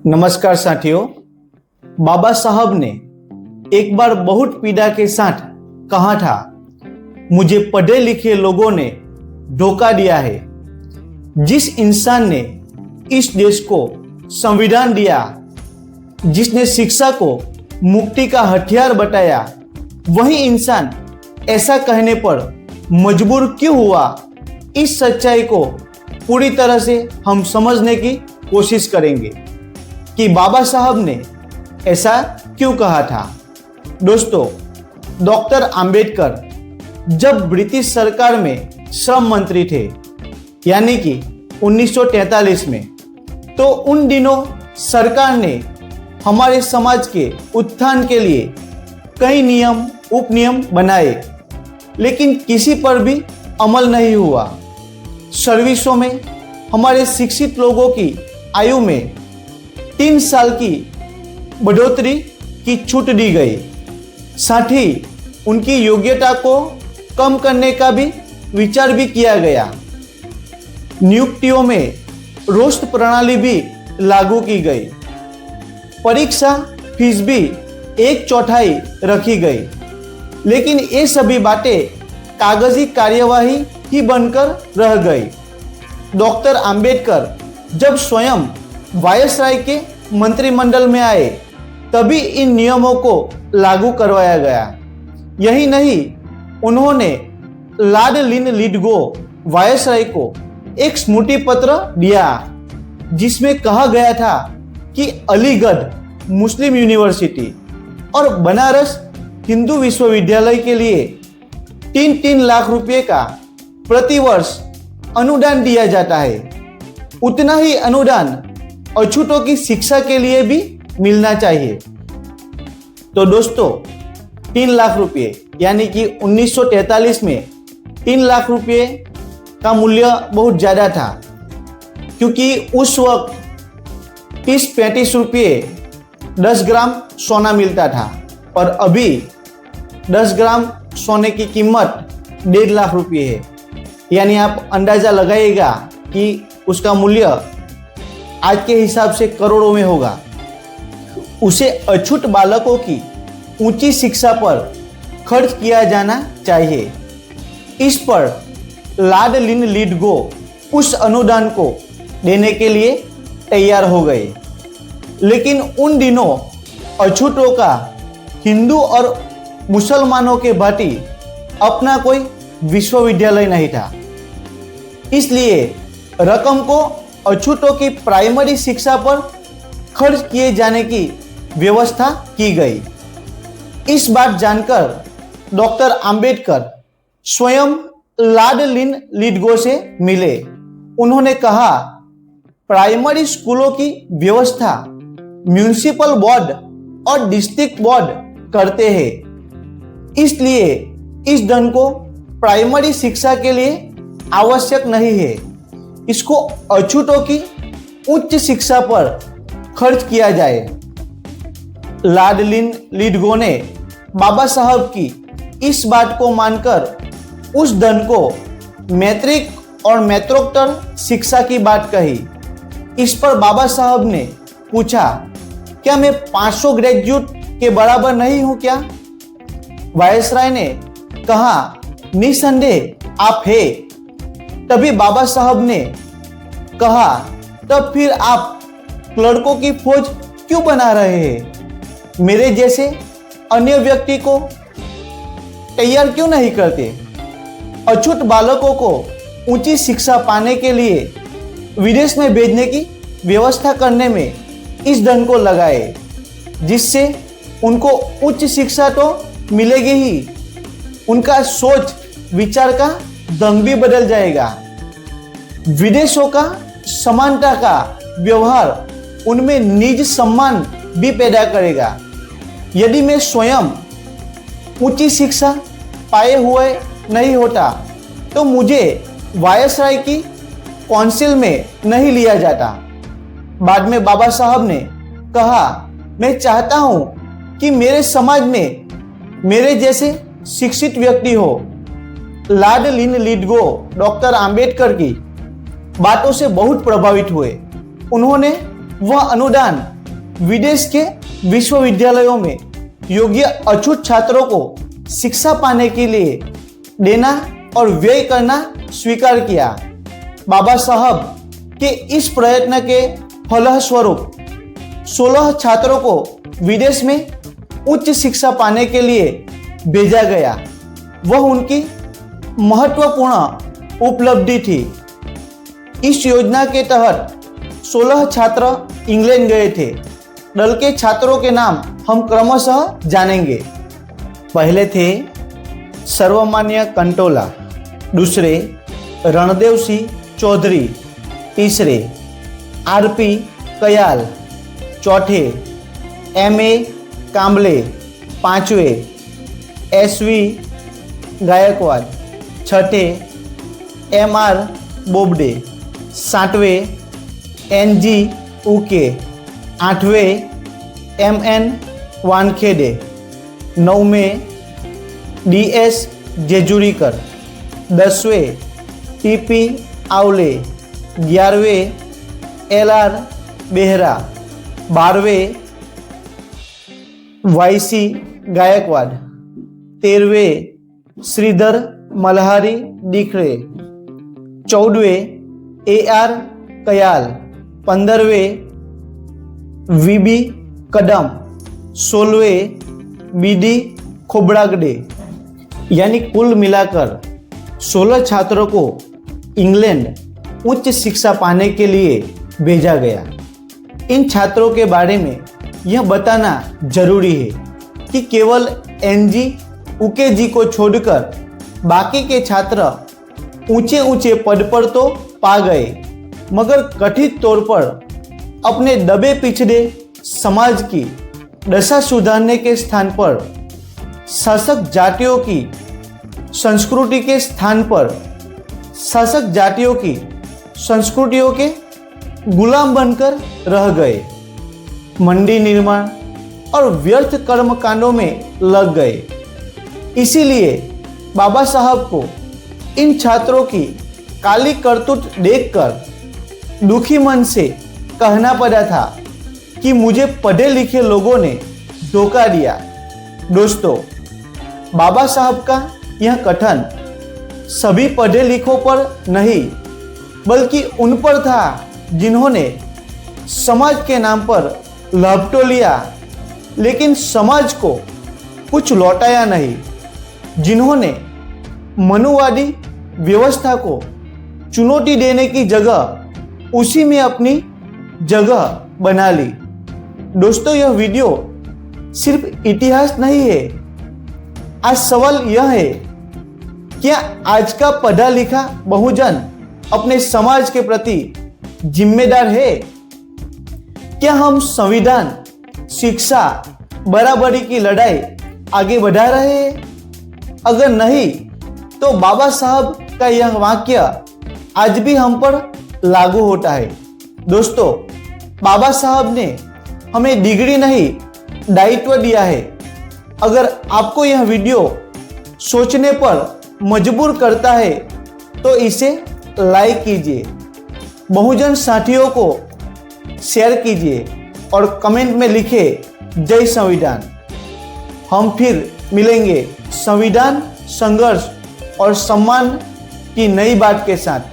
नमस्कार साथियों। बाबा साहब ने एक बार बहुत पीड़ा के साथ कहा था, मुझे पढ़े लिखे लोगों ने धोखा दिया है। जिस इंसान ने इस देश को संविधान दिया, जिसने शिक्षा को मुक्ति का हथियार बताया, वही इंसान ऐसा कहने पर मजबूर क्यों हुआ? इस सच्चाई को पूरी तरह से हम समझने की कोशिश करेंगे कि बाबा साहब ने ऐसा क्यों कहा था। दोस्तों, डॉक्टर अंबेडकर जब ब्रिटिश सरकार में श्रम मंत्री थे, यानी कि 1943 में, तो उन दिनों सरकार ने हमारे समाज के उत्थान के लिए कई नियम उपनियम बनाए, लेकिन किसी पर भी अमल नहीं हुआ। सर्विसों में हमारे शिक्षित लोगों की आयु में 3 साल की बढ़ोतरी की छूट दी गई। साथ ही उनकी योग्यता को कम करने का भी विचार भी किया गया। नियुक्तियों में रोस्टर प्रणाली भी लागू की गई। परीक्षा फीस भी 1/4 रखी गई। लेकिन ये सभी बातें कागजी कार्यवाही ही बनकर रह गई। डॉक्टर अंबेडकर जब स्वयं वायसराय के मंत्रिमंडल में आए, तभी इन नियमों को लागू करवाया गया। यही नहीं, उन्होंने लॉर्ड लिन लिथगो वायसराय को एक स्मृति पत्र दिया, जिसमें कहा गया था कि अलीगढ़ मुस्लिम यूनिवर्सिटी और बनारस हिंदू विश्वविद्यालय के लिए 3-3 लाख रुपए का प्रतिवर्ष अनुदान दिया जाता है। उतना ही अनुदान अछूतों की शिक्षा के लिए भी मिलना चाहिए। तो दोस्तों, 3 लाख रुपए, यानी कि 1943 में 3 लाख रुपए का मूल्य बहुत ज़्यादा था, क्योंकि उस वक्त 30-35 रुपये 10 ग्राम सोना मिलता था, और अभी 10 ग्राम सोने की कीमत 1.5 लाख रुपये है। यानी आप अंदाज़ा लगाइएगा कि उसका मूल्य आज के हिसाब से करोड़ों में होगा। उसे अछूत बालकों की ऊंची शिक्षा पर खर्च किया जाना चाहिए। इस पर लॉर्ड लिन लिथगो उस अनुदान को देने के लिए तैयार हो गए। लेकिन उन दिनों अछूतों का हिंदू और मुसलमानों के भांति अपना कोई विश्वविद्यालय नहीं था। इसलिए रकम को अछूतों की प्राइमरी शिक्षा पर खर्च किए जाने की व्यवस्था की गई। इस बात जानकर डॉक्टर अंबेडकर स्वयं लॉर्ड लिन लिथगो से मिले। उन्होंने कहा, प्राइमरी स्कूलों की व्यवस्था म्युनिसिपल बोर्ड और डिस्ट्रिक्ट बोर्ड करते हैं, इसलिए इस धन को प्राइमरी शिक्षा के लिए आवश्यक नहीं है। इसको अछूतों की उच्च शिक्षा पर खर्च किया जाए। लॉर्ड लिन लिथगो ने बाबा साहब की इस बात को मानकर उस धन को मैट्रिक और मैत्रोत्तर शिक्षा की बात कही। इस पर बाबा साहब ने पूछा, क्या मैं 500 ग्रेजुएट के बराबर नहीं हूं क्या? वायसराय ने कहा, निसंदेह आप है। तभी बाबा साहब ने कहा, तब फिर आप क्लर्कों की फौज क्यों बना रहे हैं? मेरे जैसे अन्य व्यक्ति को तैयार क्यों नहीं करते? अछूत बालकों को ऊंची शिक्षा पाने के लिए विदेश में भेजने की व्यवस्था करने में इस धन को लगाए, जिससे उनको उच्च शिक्षा तो मिलेगी ही, उनका सोच विचार का ढंग भी बदल जाएगा। विदेशों का समानता का व्यवहार उनमें निज सम्मान भी पैदा करेगा। यदि मैं स्वयं ऊंची शिक्षा पाए हुए नहीं होता, तो मुझे वायसराय की काउंसिल में नहीं लिया जाता। बाद में बाबा साहब ने कहा, मैं चाहता हूं कि मेरे समाज में मेरे जैसे शिक्षित व्यक्ति हो। लॉर्ड लिन लिथगो डॉक्टर अंबेडकर की बातों से बहुत प्रभावित हुए। उन्होंने वह अनुदान विदेश के विश्वविद्यालयों में योग्य अछूत छात्रों को शिक्षा पाने के लिए देना और व्यय करना स्वीकार किया। बाबा साहब के इस प्रयत्न के फलस्वरूप 16 छात्रों को विदेश में उच्च शिक्षा पाने के लिए भेजा गया। वह उनकी महत्वपूर्ण उपलब्धि थी। इस योजना के तहत 16 छात्र इंग्लैंड गए थे। दल के छात्रों के नाम हम क्रमशः जानेंगे। पहले थे सर्वमान्य कंटोला, दूसरे रणदेव सिंह चौधरी, तीसरे आरपी कयाल, चौथे एमए कांबले, पांचवे एसवी गायकवाड़, छठे एमआर बोबडे, सातवें एनजी उके, आठवें एमएन वानखेड़े, नौवें डीएस जेजुरीकर, 10वें टीपी आवले, 11वें एलआर बेहरा, 12वें वाईसी गायकवाड़, 13वें श्रीधर मल्हारी डीखरे, 14वें एआर कयाल, 15वें वीबी कदम, 16वें बीडी खोबड़ागडे। यानी कुल मिलाकर 16 छात्रों को इंग्लैंड उच्च शिक्षा पाने के लिए भेजा गया। इन छात्रों के बारे में यह बताना जरूरी है कि केवल एनजी उके जी को छोड़कर बाकी के छात्र ऊंचे ऊंचे पद पर तो पा गए, मगर कथित तौर पर अपने दबे पिछड़े समाज की दशा सुधारने के स्थान पर शासक जातियों की संस्कृति के स्थान पर शासक जातियों की संस्कृतियों के गुलाम बनकर रह गए, मंडी निर्माण और व्यर्थ कर्मकांडों में लग गए। इसीलिए बाबा साहब को इन छात्रों की काली करतूत देखकर दुखी मन से कहना पड़ा था कि मुझे पढ़े लिखे लोगों ने धोखा दिया। दोस्तों, बाबा साहब का यह कथन सभी पढ़े लिखों पर नहीं बल्कि उन पर था जिन्होंने समाज के नाम पर लाभ तो लिया लेकिन समाज को कुछ लौटाया नहीं, जिन्होंने मनुवादी व्यवस्था को चुनौती देने की जगह उसी में अपनी जगह बना ली। दोस्तों, यह वीडियो सिर्फ इतिहास नहीं है। आज सवाल यह है, क्या आज का पढ़ा लिखा बहुजन अपने समाज के प्रति जिम्मेदार है? क्या हम संविधान, शिक्षा, बराबरी की लड़ाई आगे बढ़ा रहे हैं? अगर नहीं तो बाबा साहब का यह वाक्य आज भी हम पर लागू होता है। दोस्तों, बाबा साहब ने हमें डिग्री नहीं दायित्व दिया है। अगर आपको यह वीडियो सोचने पर मजबूर करता है तो इसे लाइक कीजिए, बहुजन साथियों को शेयर कीजिए और कमेंट में लिखे जय संविधान। हम फिर मिलेंगे संविधान, संघर्ष और सम्मान की नई बात के साथ।